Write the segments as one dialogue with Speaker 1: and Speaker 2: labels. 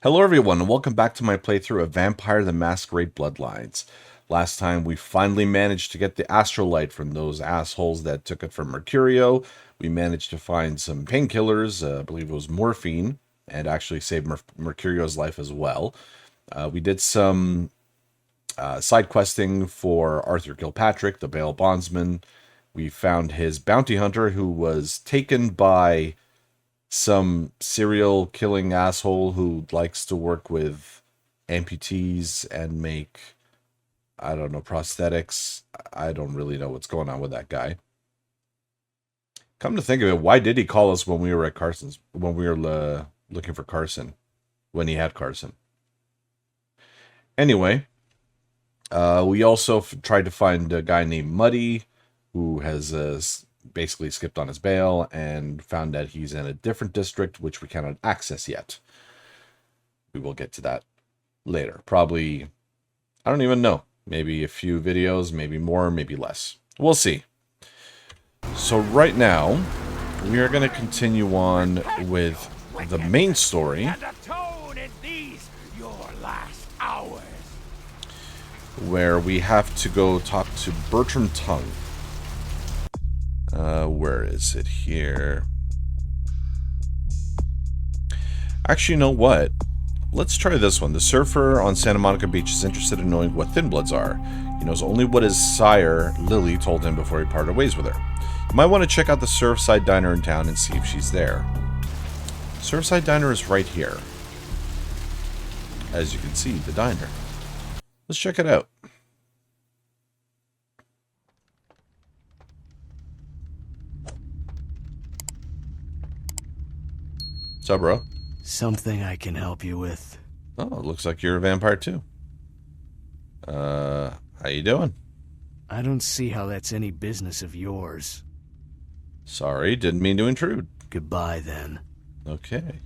Speaker 1: Hello everyone and welcome back to my playthrough of Vampire the Masquerade Bloodlines. Last time we finally managed to get the astrolite from those assholes that took it from Mercurio. We managed to find some painkillers, I believe it was morphine, and actually save Mercurio's life as well. We did some side questing for Arthur Kilpatrick, the bail bondsman. We found his bounty hunter who was taken by some serial killing asshole who likes to work with amputees and make, I don't know, prosthetics. I don't really know what's going on with that guy. Come to think of it, why did he call us when we were at Carson's, when we were looking for Carson, when he had Carson? Anyway, we also tried to find a guy named Muddy who has basically skipped on his bail and found that he's in a different district which we cannot access yet. We will get to that later. Probably, I don't even know. Maybe a few videos, maybe more, maybe less. We'll see. So right now, we are going to continue on with the main story. Where we have to go talk to Bertram Tongue. Where is it here? Actually, you know what? Let's try this one. The surfer on Santa Monica Beach is interested in knowing what Thin Bloods are. He knows only what his sire, Lily, told him before he parted ways with her. You might want to check out the Surfside Diner in town and see if she's there. Surfside Diner is right here. As you can see, the diner. Let's check it out. What's up, bro?
Speaker 2: Something I can help you with.
Speaker 1: Oh, it looks like you're a vampire too. How you doing?
Speaker 2: I don't see how that's any business of yours.
Speaker 1: Sorry, didn't mean to intrude.
Speaker 2: Goodbye, then.
Speaker 1: Okay.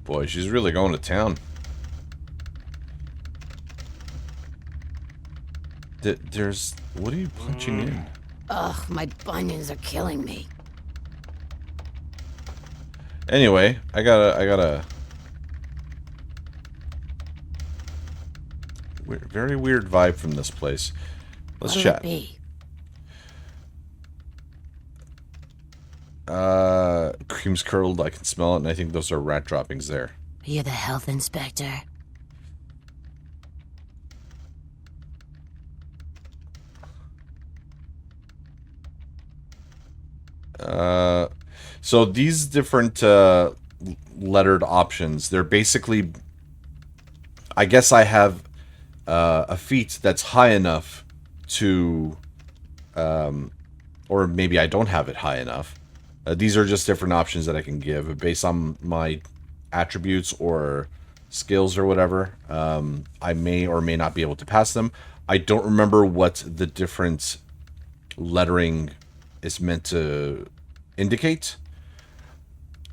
Speaker 1: Boy, she's really going to town. There's... What are you punching in?
Speaker 3: Ugh, my bunions are killing me.
Speaker 1: Anyway, I gotta... Very weird vibe from this place. Let's chat. Cream's curled, I can smell it, and I think those are rat droppings there.
Speaker 3: You're the health inspector.
Speaker 1: So these different lettered options, they're basically, I guess I have a feat that's high enough to, or maybe I don't have it high enough. These are just different options that I can give based on my attributes or skills or whatever. I may or may not be able to pass them. I don't remember what the different lettering is meant to indicate.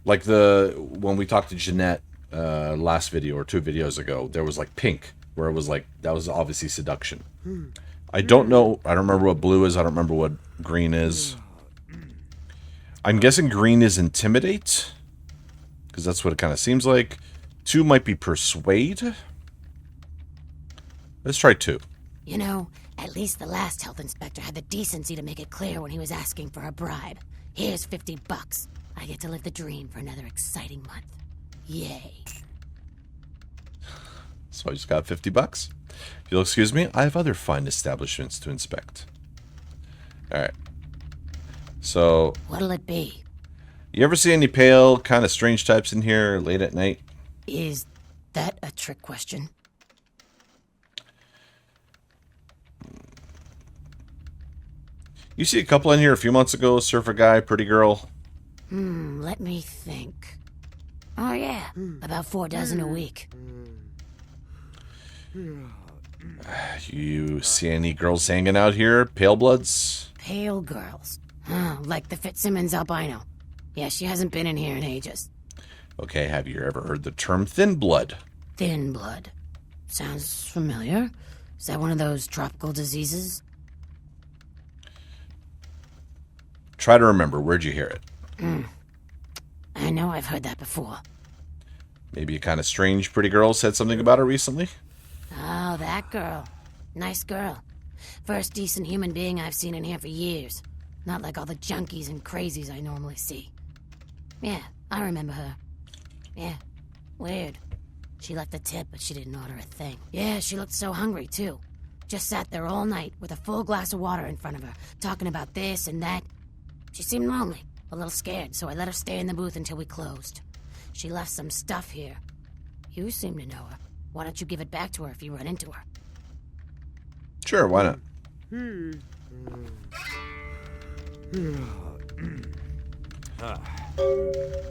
Speaker 1: Like when we talked to Jeanette last video or 2 videos ago, there was like pink, where it was like, that was obviously seduction. I don't know, I don't remember what blue is, I don't remember what green is. I'm guessing green is intimidate, because that's what it kind of seems like. 2 might be persuade. Let's try 2.
Speaker 3: You know, at least the last health inspector had the decency to make it clear when he was asking for a bribe. Here's $50. I get to live the dream for another exciting month. Yay.
Speaker 1: So I just got $50. If you'll excuse me, I have other fine establishments to inspect. Alright. So...
Speaker 3: What'll it be?
Speaker 1: You ever see any pale, kind of strange types in here late at night?
Speaker 3: Is that a trick question?
Speaker 1: You see a couple in here a few months ago, surfer guy, pretty girl.
Speaker 3: Let me think. Oh yeah, about 4 dozen a week.
Speaker 1: You see any girls hanging out here? Pale bloods?
Speaker 3: Pale girls. Like the Fitzsimmons albino. Yeah, she hasn't been in here in ages.
Speaker 1: Okay, have you ever heard the term thin blood?
Speaker 3: Thin blood. Sounds familiar. Is that one of those tropical diseases?
Speaker 1: Try to remember, where'd you hear it?
Speaker 3: I know I've heard that before.
Speaker 1: Maybe a kind of strange pretty girl said something about her recently?
Speaker 3: Oh, that girl. Nice girl. First decent human being I've seen in here for years. Not like all the junkies and crazies I normally see. Yeah, I remember her. Yeah, weird. She left a tip, but she didn't order a thing. Yeah, she looked so hungry, too. Just sat there all night with a full glass of water in front of her, talking about this and that. She seemed lonely, a little scared, so I let her stay in the booth until we closed. She left some stuff here. You seem to know her. Why don't you give it back to her if you run into her?
Speaker 1: Sure, why not?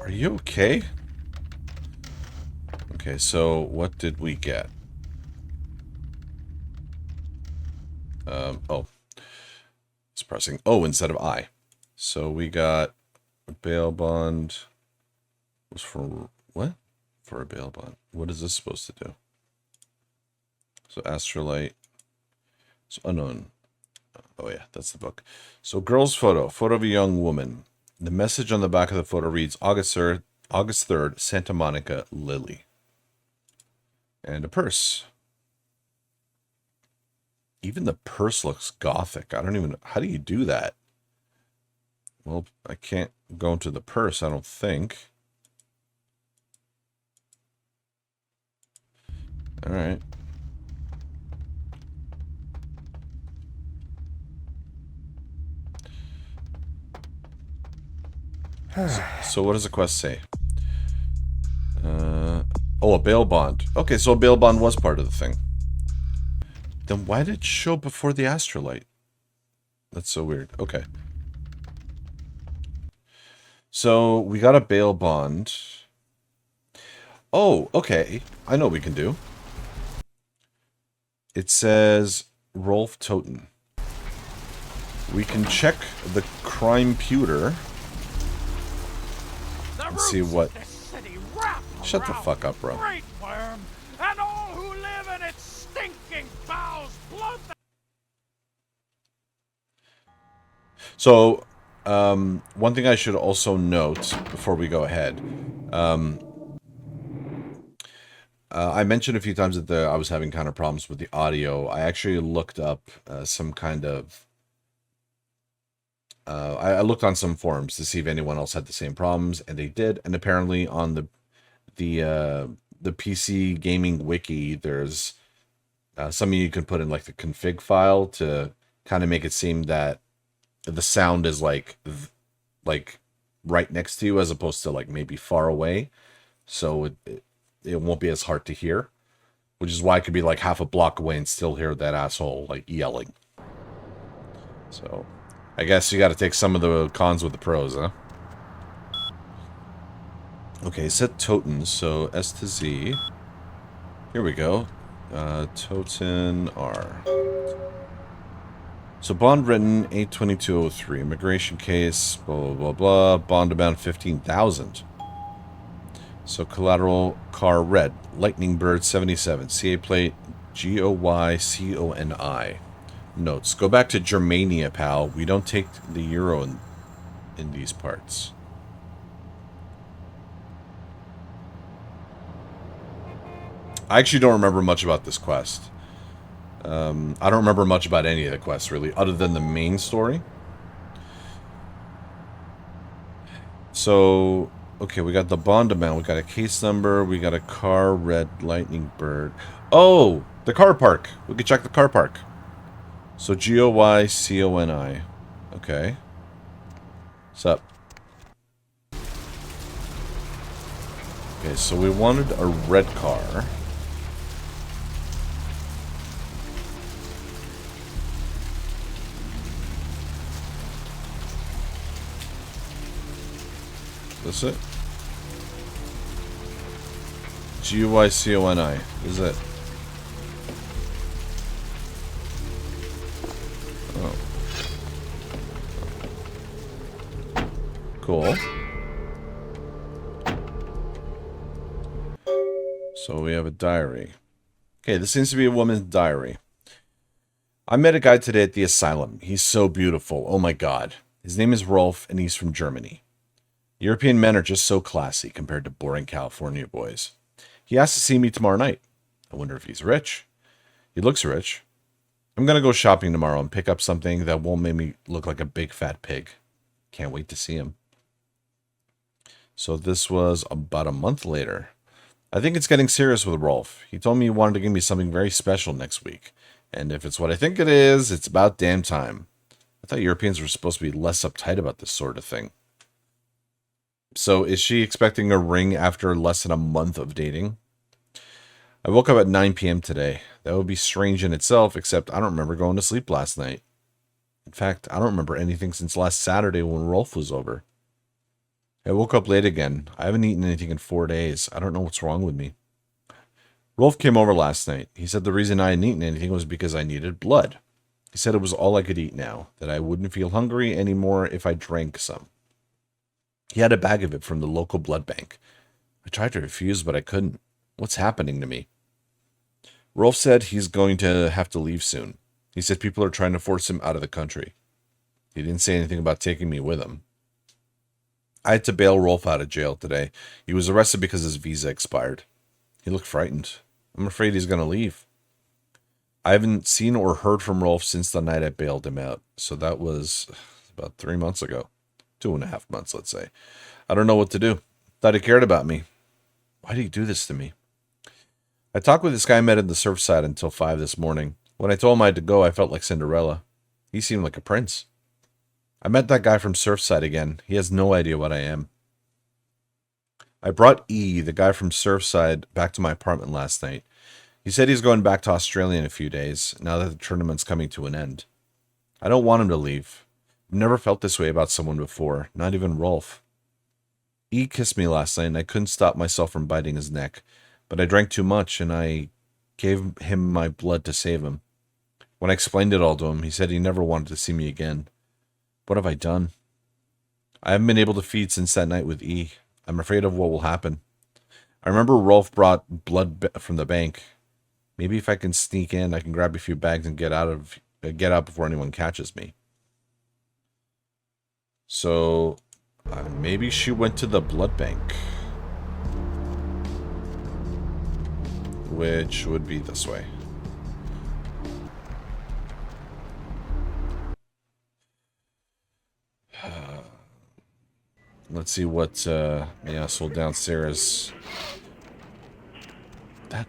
Speaker 1: Are you okay? Okay, so what did we get? Oh. It's pressing O instead of I. So we got a bail bond. Was for what? For a bail bond. What is this supposed to do? So astrolite. So unknown. Oh yeah, that's the book. So girl's photo. Photo of a young woman. The message on the back of the photo reads August 3rd, Santa Monica, Lily. And a purse. Even the purse looks gothic. I don't even... How do you do that? Well, I can't go into the purse, I don't think. Alright. So what does the quest say? Oh, a bail bond. Okay, so a bail bond was part of the thing. Then why did it show before the astrolite? That's so weird. Okay. So we got a bail bond. Oh, okay. I know what we can do. It says Rolf Toten. We can check the crime pewter. And see what... Shut the fuck up, bro.
Speaker 4: Great worm, and all who live in its stinking bowels bloat.
Speaker 1: So, one thing I should also note before we go ahead. I mentioned a few times that I was having kind of problems with the audio. I actually looked up some kind of... I looked on some forums to see if anyone else had the same problems, and they did. And apparently on the PC gaming wiki, there's something you can put in like the config file to kind of make it seem that the sound is like right next to you as opposed to like maybe far away, so it won't be as hard to hear, which is why I could be like half a block away and still hear that asshole like yelling. So I guess you got to take some of the cons with the pros, huh? Okay, set Toten, so S to Z. Here we go. Toten R. So bond written 8/22/03. Immigration case, blah, blah, blah, blah. Bond amount 15,000. So collateral car red. Lightning Bird 77. CA plate GOYCONI. Notes. Go back to Germania, pal. We don't take the euro in these parts. I actually don't remember much about this quest. I don't remember much about any of the quests, really, other than the main story. So, okay, we got the bond amount, we got a case number, we got a car, red, lightning bird. Oh, the car park. We could check the car park. So, GOYCONI. Okay. What's up? Okay, so we wanted a red car. Is this it? GYCONI. Is it? Oh. Cool. So we have a diary. Okay, this seems to be a woman's diary. I met a guy today at the asylum. He's so beautiful. Oh my god. His name is Rolf, and he's from Germany. European men are just so classy compared to boring California boys. He asked to see me tomorrow night. I wonder if he's rich. He looks rich. I'm going to go shopping tomorrow and pick up something that won't make me look like a big fat pig. Can't wait to see him. So this was about a month later. I think it's getting serious with Rolf. He told me he wanted to give me something very special next week. And if it's what I think it is, it's about damn time. I thought Europeans were supposed to be less uptight about this sort of thing. So is she expecting a ring after less than a month of dating? I woke up at 9 p.m. today. That would be strange in itself, except I don't remember going to sleep last night. In fact, I don't remember anything since last Saturday when Rolf was over. I woke up late again. I haven't eaten anything in 4 days. I don't know what's wrong with me. Rolf came over last night. He said the reason I hadn't eaten anything was because I needed blood. He said it was all I could eat now, that I wouldn't feel hungry anymore if I drank some. He had a bag of it from the local blood bank. I tried to refuse, but I couldn't. What's happening to me? Rolf said he's going to have to leave soon. He said people are trying to force him out of the country. He didn't say anything about taking me with him. I had to bail Rolf out of jail today. He was arrested because his visa expired. He looked frightened. I'm afraid he's going to leave. I haven't seen or heard from Rolf since the night I bailed him out. So that was about 3 months ago. 2.5 months, let's say. I don't know what to do. Thought he cared about me. Why did he do this to me? I talked with this guy I met in the Surfside until 5 this morning. When I told him I had to go, I felt like Cinderella. He seemed like a prince. I met that guy from Surfside again. He has no idea what I am. I brought E, the guy from Surfside, back to my apartment last night. He said he's going back to Australia in a few days, now that the tournament's coming to an end. I don't want him to leave. I've never felt this way about someone before, not even Rolf. E kissed me last night, and I couldn't stop myself from biting his neck, but I drank too much, and I gave him my blood to save him. When I explained it all to him, he said he never wanted to see me again. What have I done? I haven't been able to feed since that night with E. I'm afraid of what will happen. I remember Rolf brought blood from the bank. Maybe if I can sneak in, I can grab a few bags and get out before anyone catches me. So, maybe she went to the blood bank. Which would be this way. Let's see what, yeah, so downstairs. That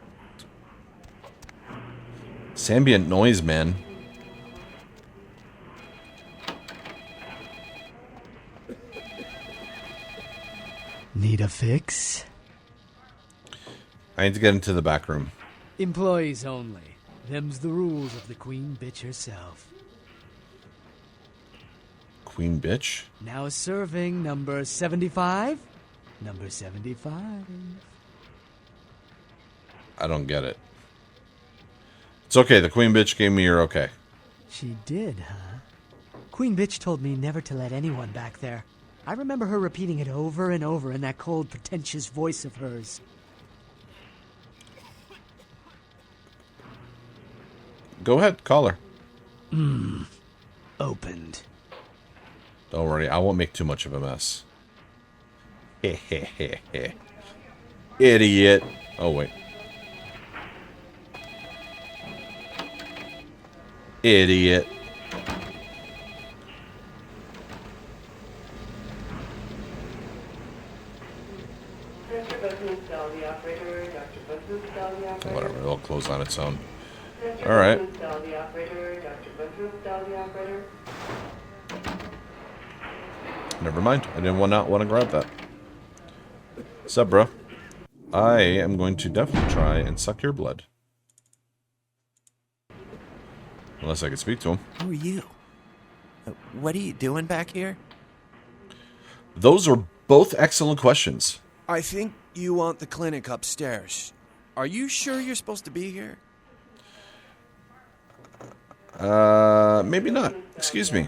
Speaker 1: it's ambient noise, man.
Speaker 2: Need a fix?
Speaker 1: I need to get into the back room.
Speaker 2: Employees only. Them's the rules of the queen bitch herself.
Speaker 1: Queen bitch?
Speaker 2: Now serving number 75? Number 75.
Speaker 1: I don't get it. It's okay, the queen bitch gave me your okay.
Speaker 2: She did, huh? Queen bitch told me never to let anyone back there. I remember her repeating it over and over in that cold, pretentious voice of hers.
Speaker 1: Go ahead, call her.
Speaker 2: Opened.
Speaker 1: Don't worry, I won't make too much of a mess. Idiot. Oh, wait. Idiot. Whatever, it'll close on its own. Alright. Never mind. I didn't want to grab that. What's up, bro? I am going to definitely try and suck your blood. Unless I can speak to him.
Speaker 5: Who are you? What are you doing back here?
Speaker 1: Those are both excellent questions.
Speaker 5: I think you want the clinic upstairs. Are you sure you're supposed to be here?
Speaker 1: Maybe not. Excuse me.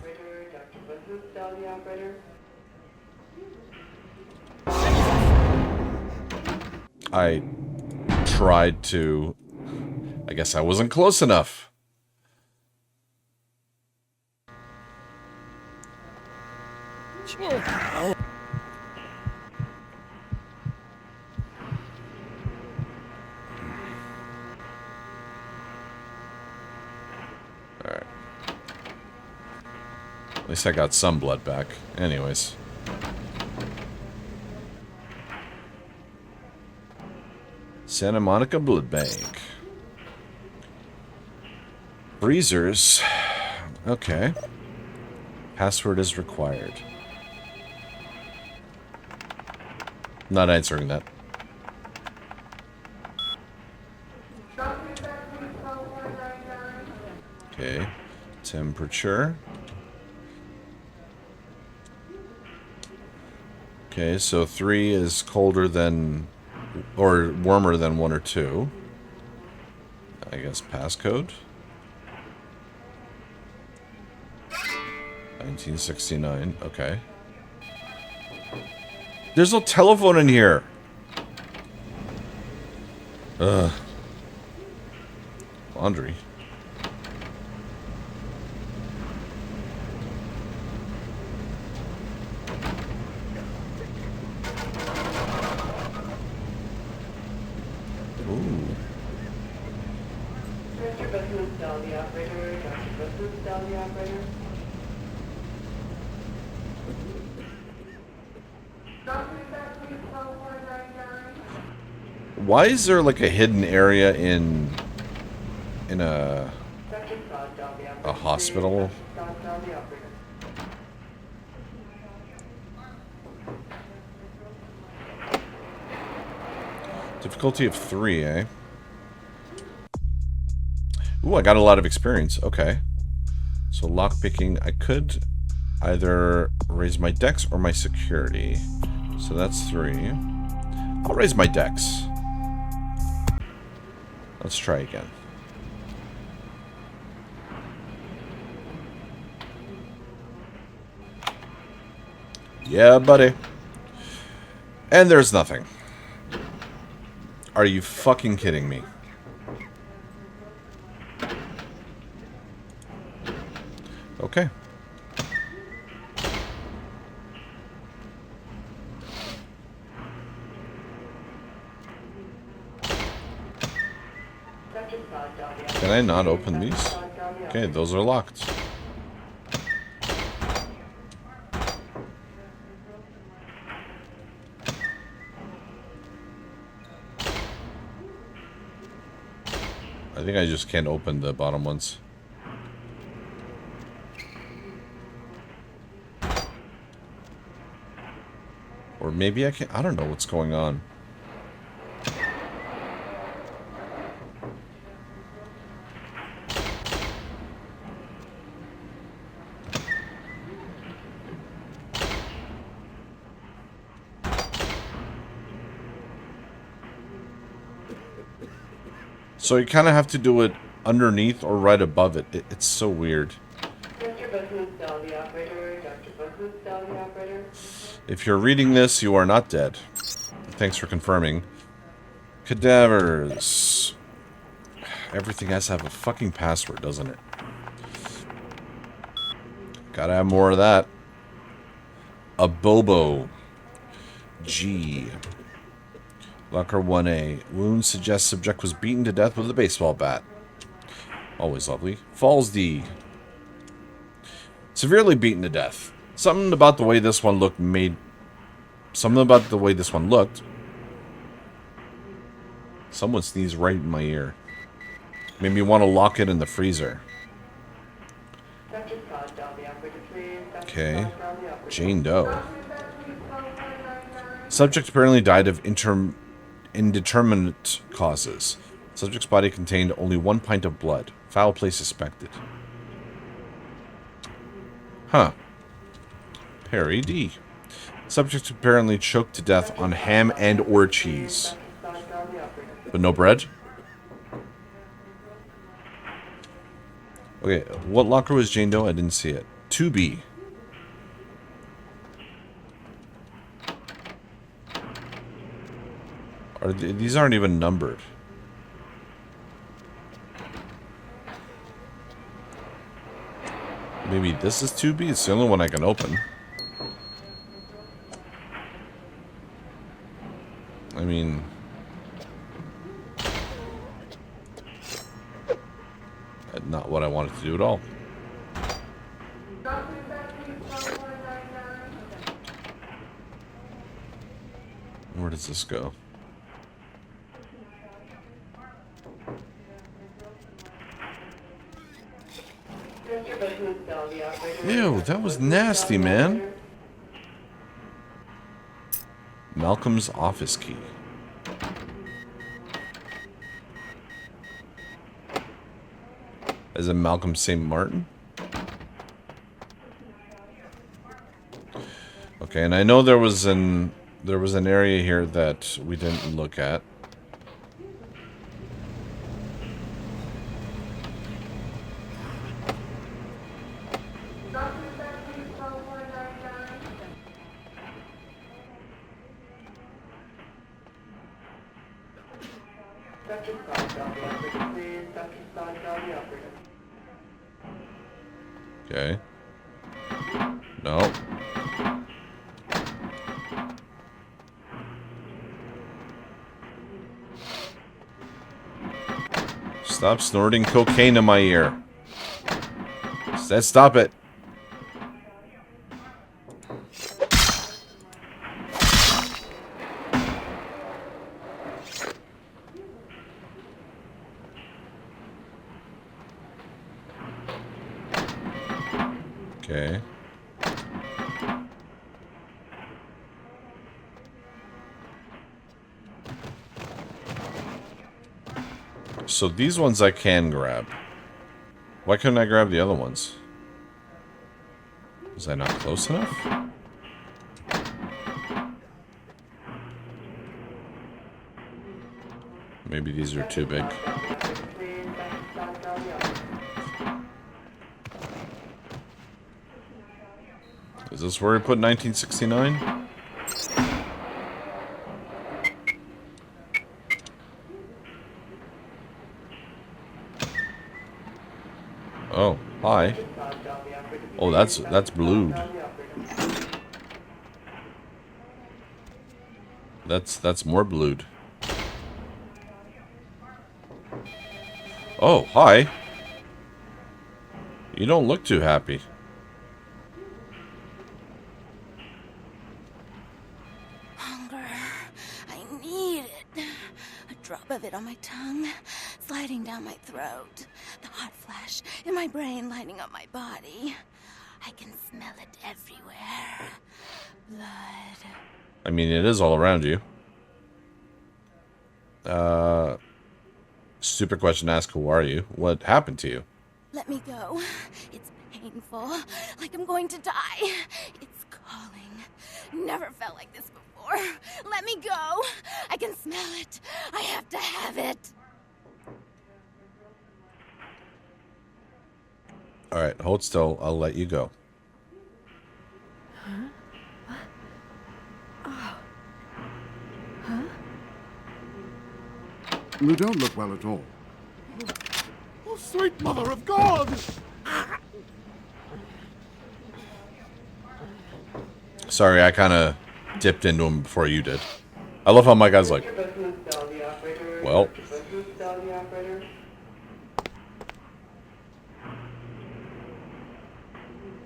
Speaker 1: I tried to... I guess I wasn't close enough. least I got some blood back. Anyways. Santa Monica Blood Bank. Freezers. Okay. Password is required. Not answering that. Okay. Temperature. Okay, so 3 is colder than, or warmer than 1 or 2. I guess passcode. 1969, okay. There's no telephone in here! Ugh. Laundry. Why is there like a hidden area in a hospital? Difficulty of 3, eh? Ooh, I got a lot of experience. Okay. So lockpicking, I could either raise my dex or my security. So that's 3. I'll raise my dex. Let's try again. Yeah, buddy. And there's nothing. Are you fucking kidding me? Okay. Can I not open these? Okay, those are locked. I think I just can't open the bottom ones. Or maybe I can. I don't know what's going on. So you kind of have to do it underneath or right above it. It's so weird. If you're reading this, you are not dead. Thanks for confirming. Cadavers. Everything has to have a fucking password, doesn't it? Gotta have more of that. A Bobo. G. Locker 1A. Wound suggests subject was beaten to death with a baseball bat. Always lovely. Falls D. Severely beaten to death. Something about the way this one looked made... Something about the way this one looked. Someone sneezed right in my ear. Made me want to lock it in the freezer. Okay. Jane Doe. Subject apparently died of indeterminate causes. Subject's body contained only 1 pint of blood. Foul play suspected. Huh. Perry D. Subject apparently choked to death on ham and or cheese. But no bread? Okay, what locker was Jane Doe? I didn't see it. 2B. These aren't even numbered. Maybe this is 2B? It's the only one I can open. I mean... Not what I wanted to do at all. Where does this go? Ew, that was nasty, man. Malcolm's office key. Is it Malcolm St. Martin? Okay, and I know there was an area here that we didn't look at. Okay. No. Stop snorting cocaine in my ear. Stop it. Okay. So these ones I can grab. Why couldn't I grab the other ones? Was I not close enough? Maybe these are too big. Is this where we put 1969? Oh, hi. Oh, that's blued. That's more blued. Oh, hi. You don't look too happy.
Speaker 3: Hunger. I need it. A drop of it on my tongue, sliding down my throat. The hot flash in my brain lighting up my body. I can smell it everywhere. Blood.
Speaker 1: I mean, it is all around you. Stupid question to ask, who are you? What happened to you?
Speaker 3: Let me go. It's painful, like I'm going to die. It's calling. Never felt like this before. Let me go. I can smell it. I have to have it.
Speaker 1: Alright, hold still. I'll let you go.
Speaker 6: You don't look well at all.
Speaker 4: Oh, sweet mother of God!
Speaker 1: Sorry, I kind of dipped into him before you did. I love how my guy's like, well,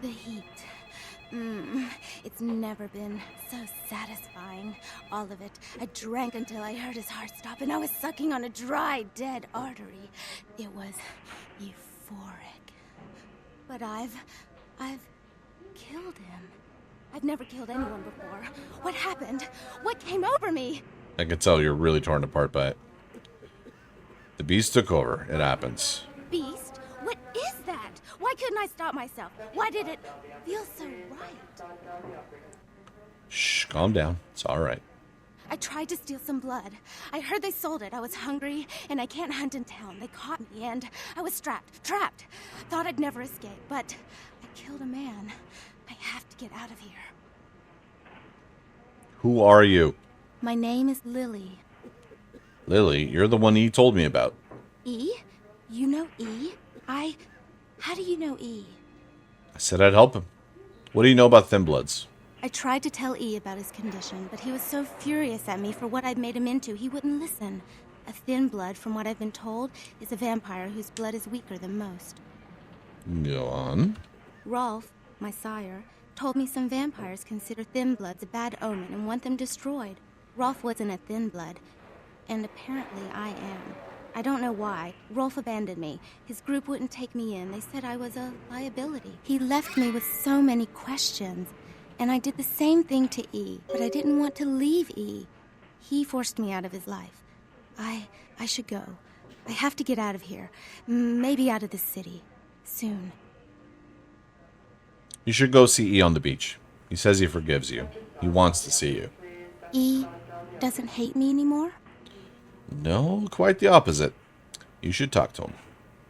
Speaker 3: The heat. It's never been so satisfying. All of it. I drank until I heard his heart stop, and I was sucking on a dry, dead artery. It was euphoric. But I've killed him. I've never killed anyone before. What happened? What came over me?
Speaker 1: I can tell you're really torn apart by it. The beast took over. It happens.
Speaker 3: Beast? What is that? Why couldn't I stop myself? Why did it feel so right?
Speaker 1: Shh, calm down. It's alright.
Speaker 3: I tried to steal some blood. I heard they sold it. I was hungry, and I can't hunt in town. They caught me, and I was trapped. Thought I'd never escape, but I killed a man. I have to get out of here.
Speaker 1: Who are you?
Speaker 3: My name is Lily.
Speaker 1: Lily, you're the one he told me about.
Speaker 3: E? You know E? How do you know E?
Speaker 1: I said I'd help him. What do you know about Thin Bloods?
Speaker 3: I tried to tell E about his condition, but he was so furious at me for what I'd made him into, he wouldn't listen. A thin blood, from what I've been told, is a vampire whose blood is weaker than most.
Speaker 1: Go on.
Speaker 3: Rolf, my sire, told me some vampires consider thin bloods a bad omen and want them destroyed.
Speaker 7: Rolf wasn't a thin blood, and apparently I am. I don't know why. Rolf abandoned me. His group wouldn't take me in. They said I was a liability. He left me with so many questions, and I did the same thing to E, but I didn't want to leave E. He forced me out of his life. I should go. I have to get out of here. Maybe out of this city. Soon.
Speaker 1: You should go see E on the beach. He says he forgives you. He wants to see you.
Speaker 7: E doesn't hate me anymore?
Speaker 1: No, quite the opposite. You should talk to him.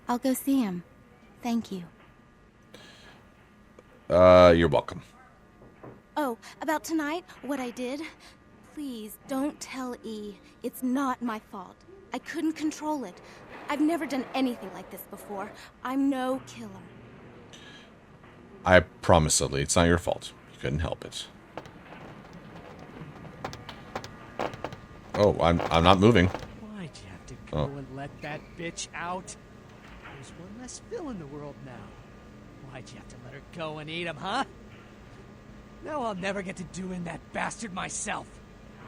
Speaker 7: I'll go see him. Thank you.
Speaker 1: You're welcome.
Speaker 7: Oh, about tonight, what I did? Please, don't tell E. It's not my fault. I couldn't control it. I've never done anything like this before. I'm no killer.
Speaker 1: I promise, Dudley, it's not your fault. You couldn't help it. Oh, I'm not moving.
Speaker 2: Why'd you have to go and let that bitch out? There's one less Phil in the world now. Why'd you have to let her go and eat him, huh? Now I'll never get to do in that bastard myself.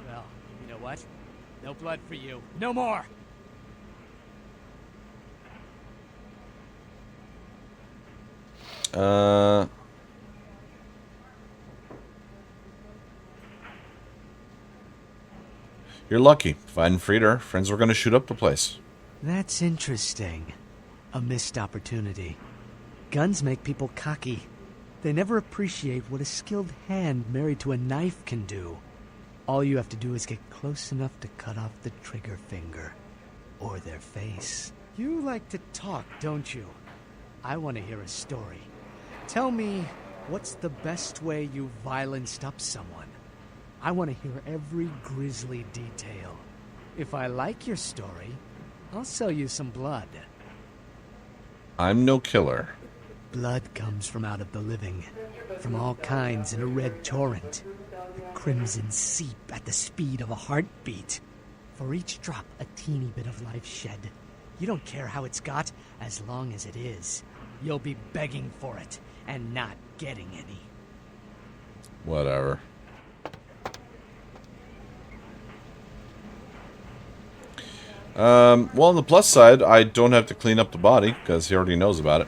Speaker 2: Well, you know what? No blood for you. No more!
Speaker 1: You're lucky. If I hadn't freed her, friends were going to shoot up the place.
Speaker 2: That's interesting. A missed opportunity. Guns make people cocky. They never appreciate what a skilled hand married to a knife can do. All you have to do is get close enough to cut off the trigger finger. Or their face. You like to talk, don't you? I want to hear a story. Tell me, what's the best way you violenced up someone? I want to hear every grisly detail. If I like your story, I'll sell you some blood.
Speaker 1: I'm no killer.
Speaker 2: Blood comes from out of the living, from all kinds in a red torrent. The crimson seep at the speed of a heartbeat. For each drop, a teeny bit of life shed. You don't care how it's got, as long as it is. You'll be begging for it, and not getting any.
Speaker 1: Whatever. Well, on the plus side, I don't have to clean up the body, because he already knows about it.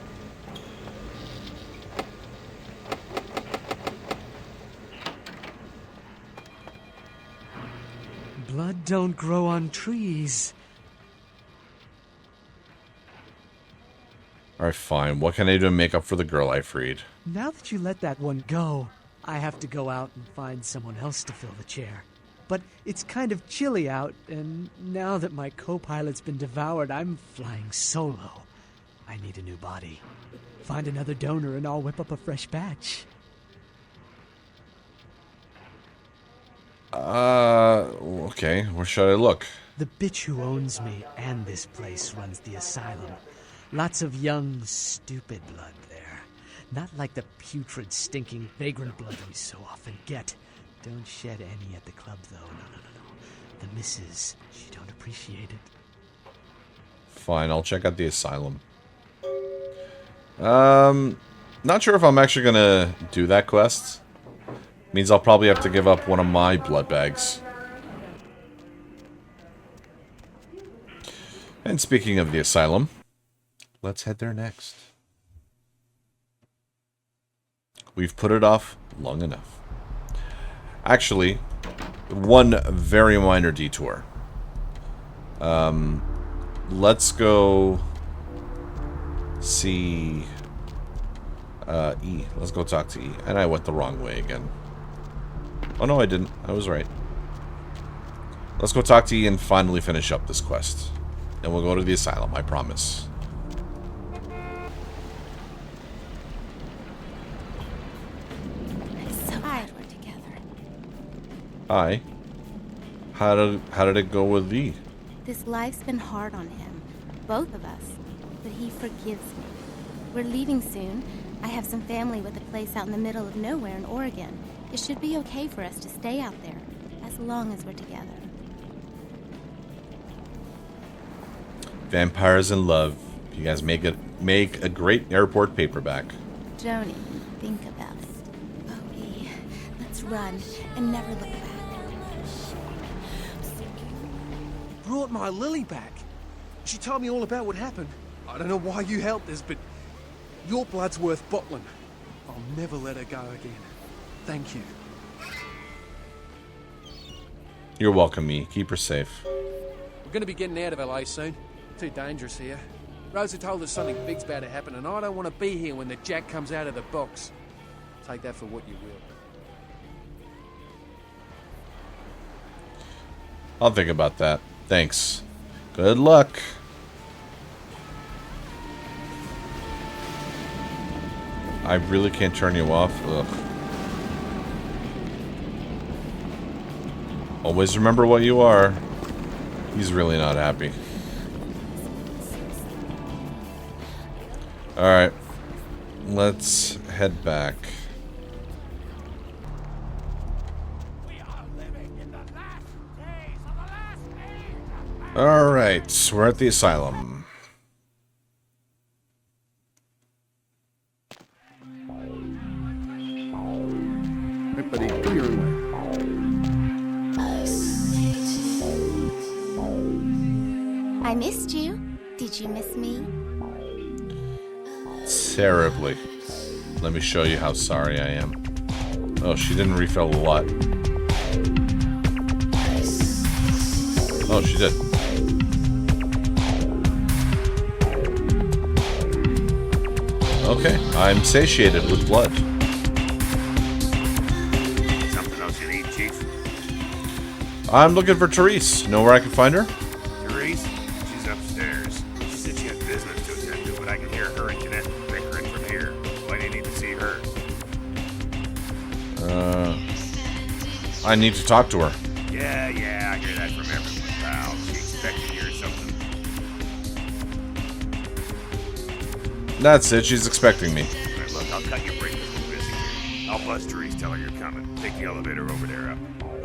Speaker 2: Blood don't grow on trees.
Speaker 1: Alright, fine. What can I do to make up for the girl I freed?
Speaker 2: Now that you let that one go, I have to go out and find someone else to fill the chair. But it's kind of chilly out, and now that my co-pilot's been devoured, I'm flying solo. I need a new body. Find another donor and I'll whip up a fresh batch.
Speaker 1: Okay. Where should I look?
Speaker 2: The bitch who owns me and this place runs the asylum. Lots of young, stupid blood there. Not like the putrid, stinking, vagrant blood we so often get. Don't shed any at the club, though. No. The missus, she don't appreciate it.
Speaker 1: Fine, I'll check out the asylum. Not sure if I'm actually gonna do that quest. Means I'll probably have to give up one of my blood bags. And speaking of the asylum, let's head there next. We've put it off long enough. Actually, one very minor detour. Let's go see E. Let's go talk to E. And I went the wrong way again. Oh no, I didn't. I was right. Let's go talk to E and finally finish up this quest. Then we'll go to the asylum, I promise.
Speaker 7: I'm so glad we're together.
Speaker 1: Hi. How did it go with E?
Speaker 7: This life's been hard on him, both of us, but he forgives me. We're leaving soon. I have some family with a place out in the middle of nowhere in Oregon. It should be okay for us to stay out there, as long as we're together.
Speaker 1: Vampires in Love. You guys make a great airport paperback.
Speaker 7: Don't even think about it. Oh, E, let's run and never look back.
Speaker 5: brought my Lily back. She told me all about what happened. I don't know why you helped us, but your blood's worth bottling. I'll never let her go again. Thank you.
Speaker 1: You're welcome, me. Keep her safe.
Speaker 5: We're gonna be getting out of LA soon. Too dangerous here. Rosa told us something big's about to happen, and I don't want to be here when the jack comes out of the box. Take that for what you will.
Speaker 1: I'll think about that. Thanks. Good luck. I really can't turn you off. Ugh. Always remember what you are. He's really not happy. Alright. Let's head back. Alright, we're at the asylum.
Speaker 6: Everybody, go your own way.
Speaker 7: I missed you. Did you miss me?
Speaker 1: Terribly. Let me show you how sorry I am. Oh, she didn't refill a lot. Oh, she did. Okay, I'm satiated with blood.
Speaker 8: Something else you need, Chief?
Speaker 1: I'm looking for Therese. Know where I can find her?
Speaker 8: Therese? She's upstairs. She said she had business to attend to, but I can hear her and Jeanette bickering from here. Why do you need to see her?
Speaker 1: I need to talk to her.
Speaker 8: Yeah, I hear that from everyone, pal. She expecting you or something.
Speaker 1: That's it, she's expecting me.
Speaker 8: Right, look, I'll cut your break if we're busy here. I'll buzz Therese, tell her you're coming. Take the elevator over there up.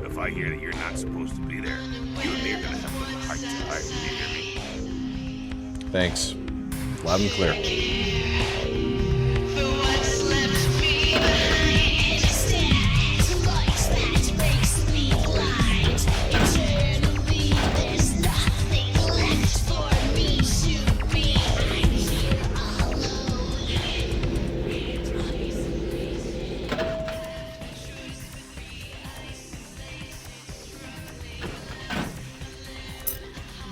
Speaker 8: If I hear that you're not supposed to be there, you and me are gonna have a little heart to heart. Do you hear me?
Speaker 1: Thanks. Loud and clear.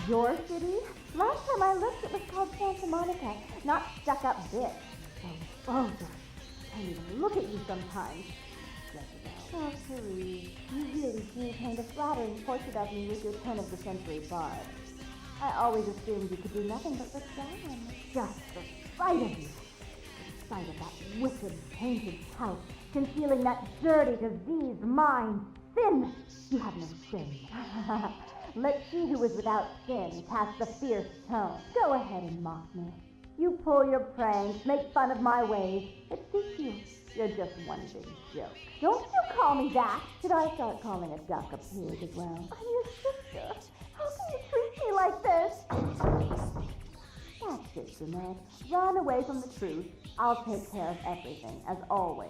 Speaker 9: Your city? Last time I looked, it was called Santa Monica, not stuck-up bitch. Oh, vulgar. Can't even look at you sometimes. Oh, Therese, you really do paint a flattering portrait of me with your turn-of-the-century barb. I always assumed you could do nothing but look down. Just the sight of you. The sight of that wicked, painted house, concealing that dirty, diseased mind. Sin! You have no shame. Let she who is without sin cast the fierce tone. Go ahead and mock me. You pull your pranks, make fun of my ways. It suits you. You're just one big joke. Don't you call me that. Should I start calling a duck a pig as well? I'm your sister. How can you treat me like this? That's it, Jeanette. Run away from the truth. I'll take care of everything, as always.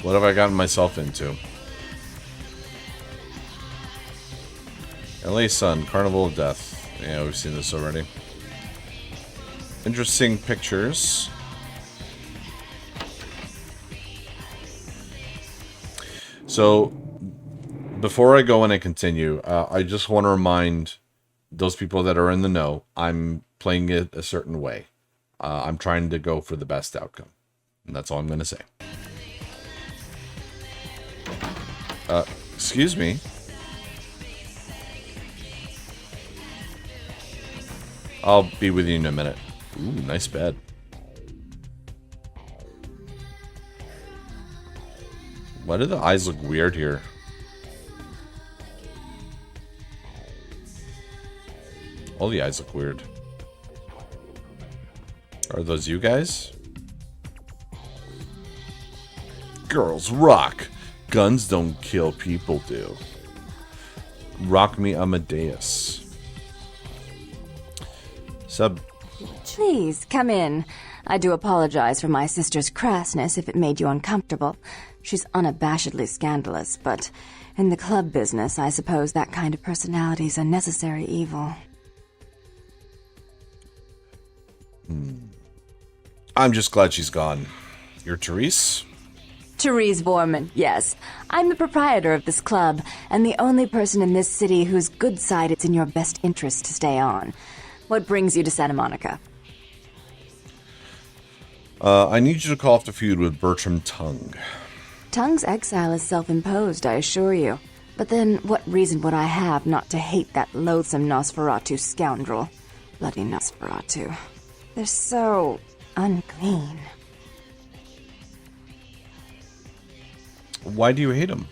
Speaker 1: What have I gotten myself into? LA Sun, Carnival of Death. Yeah, we've seen this already. Interesting pictures. So, before I go and I continue, I just want to remind those people that are in the know, I'm playing it a certain way. I'm trying to go for the best outcome. And that's all I'm going to say. Excuse me. I'll be with you in a minute. Ooh, nice bed. Why do the eyes look weird here? All the eyes look weird. Are those you guys? Girls rock. Guns don't kill, people do. Rock me Amadeus. Sub.
Speaker 10: Please, come in. I do apologize for my sister's crassness if it made you uncomfortable. She's unabashedly scandalous, but in the club business, I suppose that kind of personality's a necessary evil.
Speaker 1: I'm just glad she's gone. You're Therese?
Speaker 10: Therese Vorman, yes. I'm the proprietor of this club, and the only person in this city whose good side it's in your best interest to stay on. What brings you to Santa Monica?
Speaker 1: I need you to call off the feud with Bertram Tongue.
Speaker 10: Tongue's exile is self-imposed, I assure you. But then, what reason would I have not to hate that loathsome Nosferatu scoundrel? Bloody Nosferatu. They're so unclean.
Speaker 1: Why do you hate him?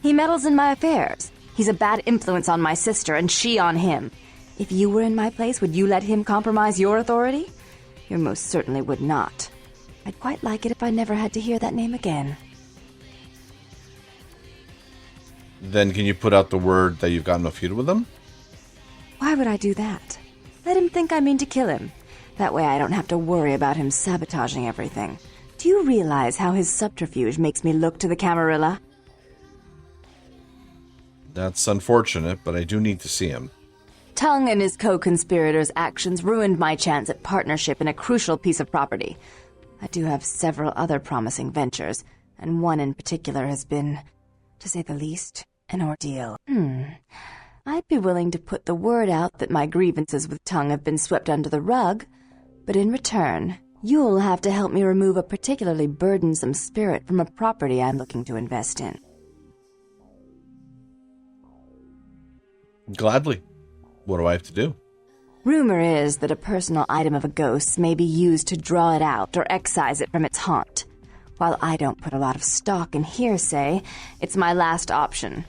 Speaker 10: He meddles in my affairs. He's a bad influence on my sister, and she on him. If you were in my place, would you let him compromise your authority? You most certainly would not. I'd quite like it if I never had to hear that name again.
Speaker 1: Then can you put out the word that you've gotten a feud with him?
Speaker 10: Why would I do that? Let him think I mean to kill him. That way I don't have to worry about him sabotaging everything. Do you realize how his subterfuge makes me look to the Camarilla?
Speaker 1: That's unfortunate, but I do need to see him.
Speaker 10: Tongue and his co-conspirators' actions ruined my chance at partnership in a crucial piece of property. I do have several other promising ventures, and one in particular has been, to say the least, an ordeal. I'd be willing to put the word out that my grievances with Tongue have been swept under the rug, but in return, you'll have to help me remove a particularly burdensome spirit from a property I'm looking to invest in.
Speaker 1: Gladly. What do I have to do?
Speaker 10: Rumor is that a personal item of a ghost's may be used to draw it out or excise it from its haunt. While I don't put a lot of stock in hearsay, it's my last option.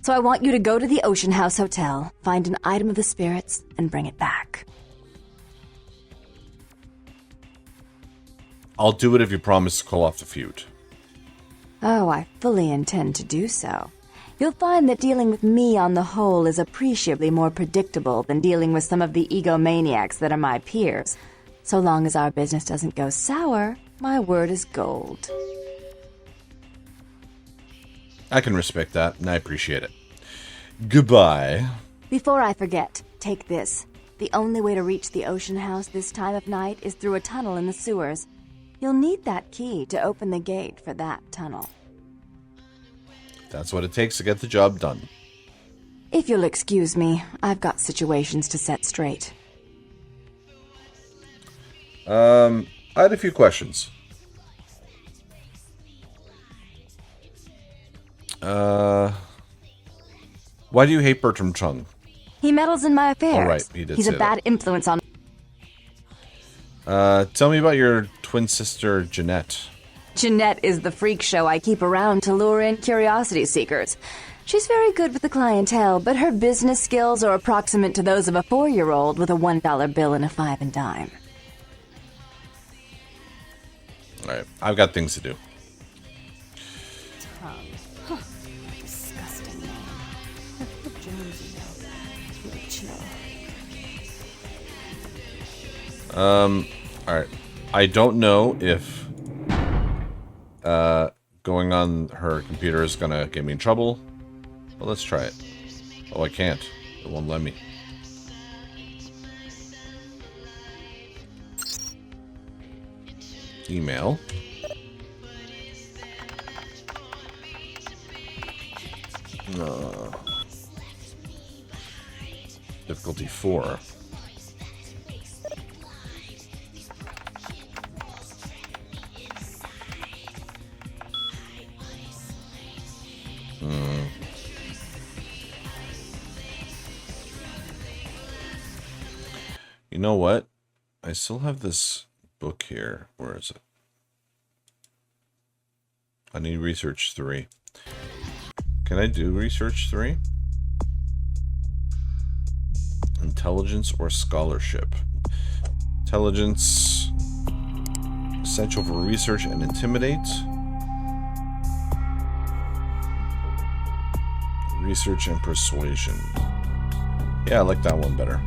Speaker 10: So I want you to go to the Ocean House Hotel, find an item of the spirits, and bring it back.
Speaker 1: I'll do it if you promise to call off the feud.
Speaker 10: Oh, I fully intend to do so. You'll find that dealing with me on the whole is appreciably more predictable than dealing with some of the egomaniacs that are my peers. So long as our business doesn't go sour, my word is gold.
Speaker 1: I can respect that, and I appreciate it. Goodbye.
Speaker 10: Before I forget, take this. The only way to reach the Ocean House this time of night is through a tunnel in the sewers. You'll need that key to open the gate for that tunnel.
Speaker 1: That's what it takes to get the job done.
Speaker 10: If you'll excuse me, I've got situations to set straight.
Speaker 1: I had a few questions. Why do you hate Bertram Chung?
Speaker 10: He meddles in my affairs.
Speaker 1: Oh, right, he did
Speaker 10: He's
Speaker 1: say
Speaker 10: a bad influence on...
Speaker 1: Tell me about your twin sister, Jeanette.
Speaker 10: Jeanette is the freak show I keep around to lure in curiosity seekers. She's very good with the clientele, but her business skills are approximate to those of a 4-year-old with a $1 bill and a 5 and dime.
Speaker 1: Alright, I've got things to do.
Speaker 10: Disgusting name. Jonesy, though. Really chill.
Speaker 1: Alright. I don't know if going on her computer is gonna get me in trouble. Well, let's try it. Oh, I can't. It won't let me. Email. Difficulty 4. You know what? I still have this book here. Where is it? I need research 3. Can I do research 3? Intelligence or scholarship? Intelligence. Essential for research and intimidate. Research and persuasion. Yeah, I like that one better.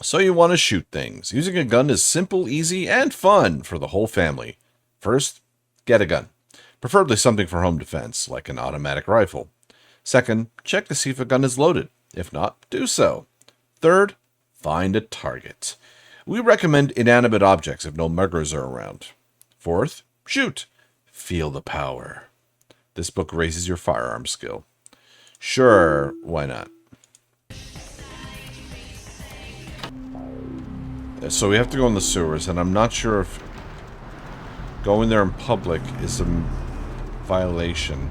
Speaker 1: So you want to shoot things. Using a gun is simple, easy, and fun for the whole family. First, get a gun. Preferably something for home defense, like an automatic rifle. Second, check to see if a gun is loaded. If not, do so. Third, find a target. We recommend inanimate objects if no muggers are around. Fourth, shoot. Feel the power. This book raises your firearm skill. Sure, why not? So we have to go in the sewers, and I'm not sure if going there in public is a violation.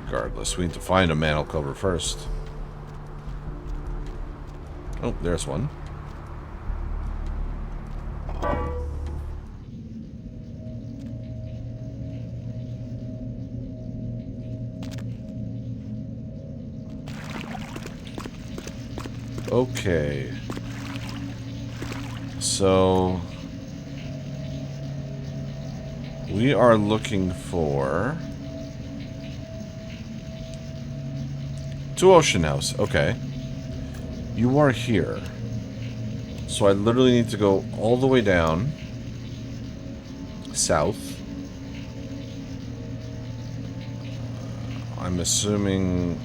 Speaker 1: Regardless, we need to find a manhole cover first. Oh, there's one. Okay. So we are looking for to Ocean House. Okay. You are here. So I literally need to go all the way down south. I'm assuming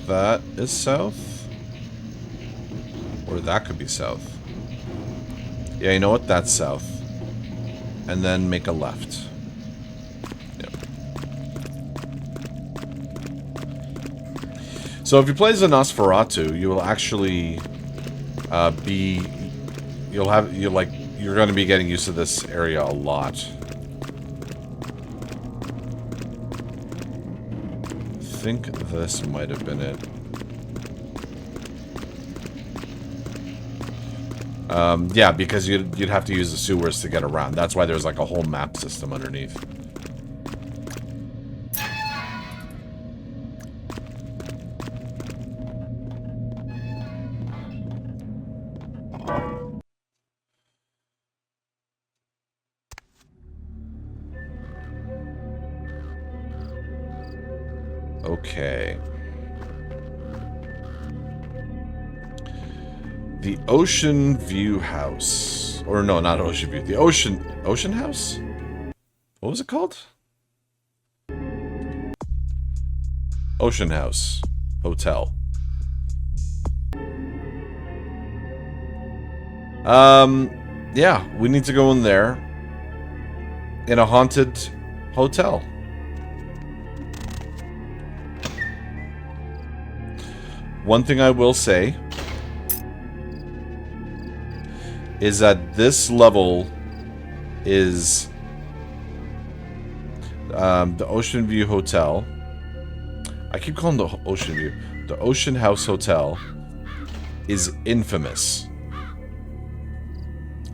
Speaker 1: that is south? Or that could be south. Yeah, you know what? That's south. And then make a left. Yep. So if you play as a Nosferatu, you will actually you're going to be getting used to this area a lot. I think this might have been it. Yeah, because you'd have to use the sewers to get around. That's why there's like a whole map system underneath. Okay. The Ocean View House. Or no, not Ocean View. The Ocean House? What was it called? Ocean House Hotel. Yeah, we need to go in there in a haunted hotel. One thing I will say is that this level is the Ocean View Hotel. I keep calling the Ocean View. The Ocean House Hotel is infamous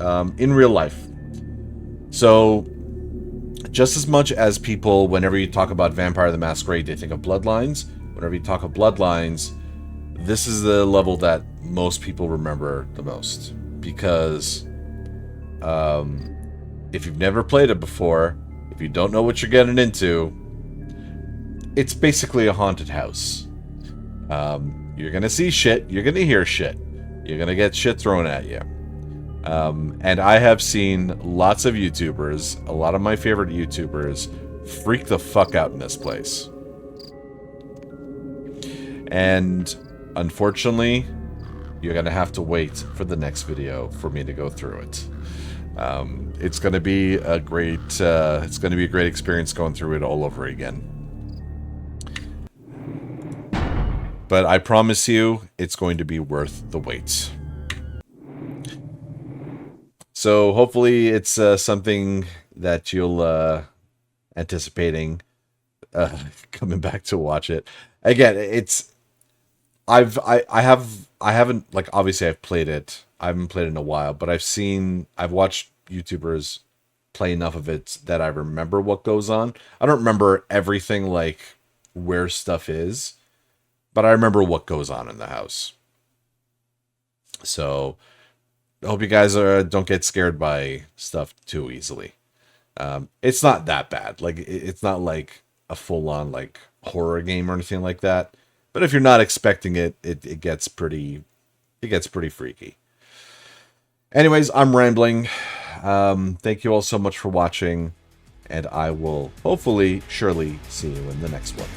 Speaker 1: in real life. So, just as much as people, whenever you talk about Vampire the Masquerade, they think of Bloodlines. Whenever you talk of Bloodlines, this is the level that most people remember the most. Because if you've never played it before, if you don't know what you're getting into, it's basically a haunted house. You're gonna see shit, you're gonna hear shit, you're gonna get shit thrown at you. And I have seen lots of YouTubers, a lot of my favorite YouTubers, freak the fuck out in this place. And unfortunately, you're gonna have to wait for the next video for me to go through it. It's gonna be a great experience going through it all over again. But I promise you, it's going to be worth the wait. So hopefully it's something that you'll anticipating coming back to watch it. Again, it's I haven't, like, obviously I've played it. I haven't played it in a while, but I've watched YouTubers play enough of it that I remember what goes on. I don't remember everything, like where stuff is, but I remember what goes on in the house. So I hope you guys don't get scared by stuff too easily. It's not that bad. Like, it's not like a full-on like horror game or anything like that. But if you're not expecting it, it gets pretty freaky. Anyways, I'm rambling. Thank you all so much for watching, and I will hopefully, surely see you in the next one.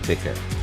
Speaker 1: Take care.